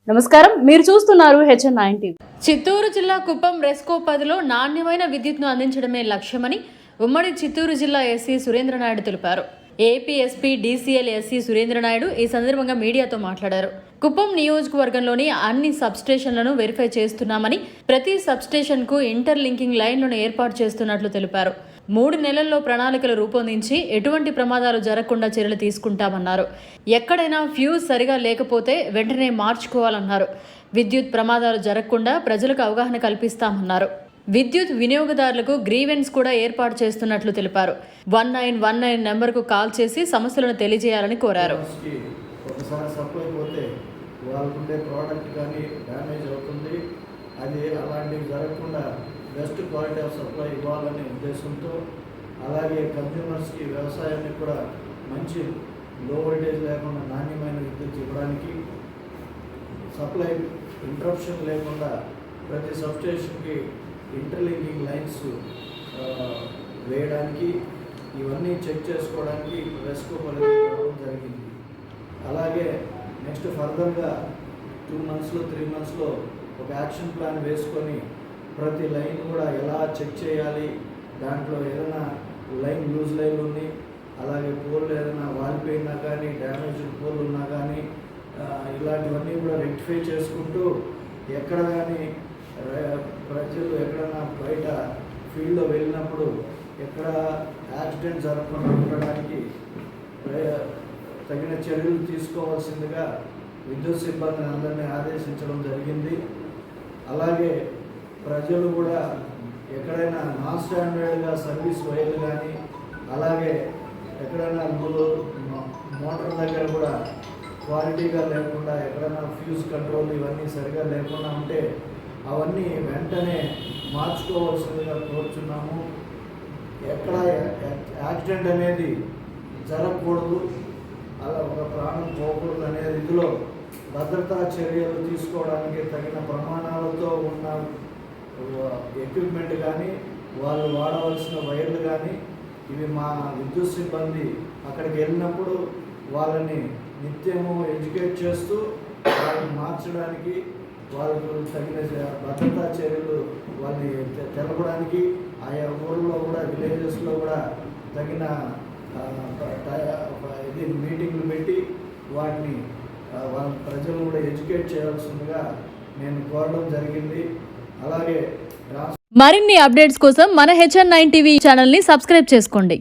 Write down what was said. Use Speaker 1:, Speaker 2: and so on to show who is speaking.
Speaker 1: నమస్కారం, మీరు చూస్తున్నారు HN9 టీవీ.
Speaker 2: చిత్తూరు జిల్లా కుప్పం రెస్కో 10లో నాణ్యమైన విద్యుత్ను అందించడమే లక్ష్యమని ఉమ్మడి చిత్తూరు జిల్లా ఎస్సీ సురేంద్రనాయుడు తెలిపారు. AP SP DCL SC Surendranaidu ఈ సందర్భంగా మీడియాతో మాట్లాడారు. కుప్పం నియోజకవర్గంలోని అన్ని సబ్స్టేషన్లను వెరిఫై చేస్తున్నామని, ప్రతి సబ్స్టేషన్కు ఇంటర్ లింకింగ్ లైన్లను ఏర్పాటు చేస్తున్నట్లు తెలిపారు. 3 నెలల్లో ప్రణాళికలు రూపొందించి ఎటువంటి ప్రమాదాలు జరగకుండా చర్యలు తీసుకుంటామన్నారు. ఎక్కడైనా ఫ్యూజ్ సరిగా లేకపోతే వెంటనే మార్చుకోవాలన్నారు. విద్యుత్ ప్రమాదాలు జరగకుండా ప్రజలకు అవగాహన కల్పిస్తామన్నారు. విద్యుత్ వినియోగదారులకు గ్రీవెన్స్ కూడా ఏర్పాటు చేస్తున్నట్లు తెలిపారు. 1919 నెంబర్కు కాల్ చేసి సమస్యలను తెలియజేయాలని కోరారు.
Speaker 3: అది అలాంటివి జరగకుండా బెస్ట్ క్వాలిటీ ఆఫ్ సప్లై ఇవ్వాలనే ఉద్దేశంతో, అలాగే కన్జ్యూమర్స్కి వ్యవసాయానికి కూడా మంచి లో వోల్టేజ్ లేకుండా నాణ్యమైన విద్యుత్ ఇవ్వడానికి, సప్లై ఇంటరప్షన్ లేకుండా ప్రతి సబ్స్టేషన్కి ఇంటర్లింకింగ్ లైన్స్ వేయడానికి, ఇవన్నీ చెక్ చేసుకోవడానికి రెస్కో పరిధి జరిగింది. అలాగే నెక్స్ట్ ఫర్దర్గా 2 monthsలో 3 monthsలో ఒక యాక్షన్ ప్లాన్ వేసుకొని ప్రతి లైన్ కూడా ఎలా చెక్ చేయాలి, దాంట్లో ఏదైనా లైన్ లూజ్ లైన్ ఉంది, అలాగే పోల్ ఏదైనా వాలిపోయినా కానీ, డ్యామేజ్డ్ పోల్ ఉన్నా కానీ ఇలాంటివన్నీ కూడా రెక్టిఫై చేసుకుంటూ, ఎక్కడ కానీ ప్రజలు ఎక్కడైనా బయట ఫీల్డ్లో వెళ్ళినప్పుడు ఎక్కడ యాక్సిడెంట్ జరగకుండా ఉండడానికి తగిన చర్యలు తీసుకోవాల్సిందిగా విద్యుత్ సిబ్బందిని అందరినీ ఆదేశించడం జరిగింది. అలాగే ప్రజలు కూడా ఎక్కడైనా నాన్ స్టాండర్డ్గా సర్వీస్ వైర్లు కానీ, అలాగే ఎక్కడైనా మోటార్ దగ్గర కూడా క్వాలిటీగా లేకుండా, ఎక్కడైనా ఫ్యూజ్ కంట్రోల్ ఇవన్నీ సరిగా లేకుండా ఉంటే అవన్నీ వెంటనే మార్చుకోవాల్సిందిగా కోరుచున్నాము. ఎక్కడ యాక్సిడెంట్ అనేది జరగకూడదు, అలా ఒక ప్రాణం పోకూడదు అనే రీతిలో భద్రతా చర్యలు తీసుకోవడానికి తగిన ప్రమాణాలతో ఉన్న ఎక్విప్మెంట్ కానీ, వాళ్ళు వాడవలసిన వైర్లు కానీ, ఇవి మా విద్యుత్ సిబ్బంది అక్కడికి వెళ్ళినప్పుడు వాళ్ళని నిత్యము ఎడ్యుకేట్ చేస్తూ వాళ్ళని మార్చడానికి, వాళ్ళకు తగిన భద్రతా చర్యలు వాళ్ళని తెలపడానికి, ఆయా ఊళ్ళో కూడా విలేజెస్లో కూడా తగిన మీటింగ్లు పెట్టి వాటిని వాళ్ళ ప్రజలు కూడా ఎడ్యుకేట్ చేయాల్సిందిగా నేను కోరడం జరిగింది. అలాగే
Speaker 2: మరిన్ని అప్డేట్స్ కోసం మన HN9 టీవీ ఛానల్ని సబ్స్క్రైబ్ చేసుకోండి.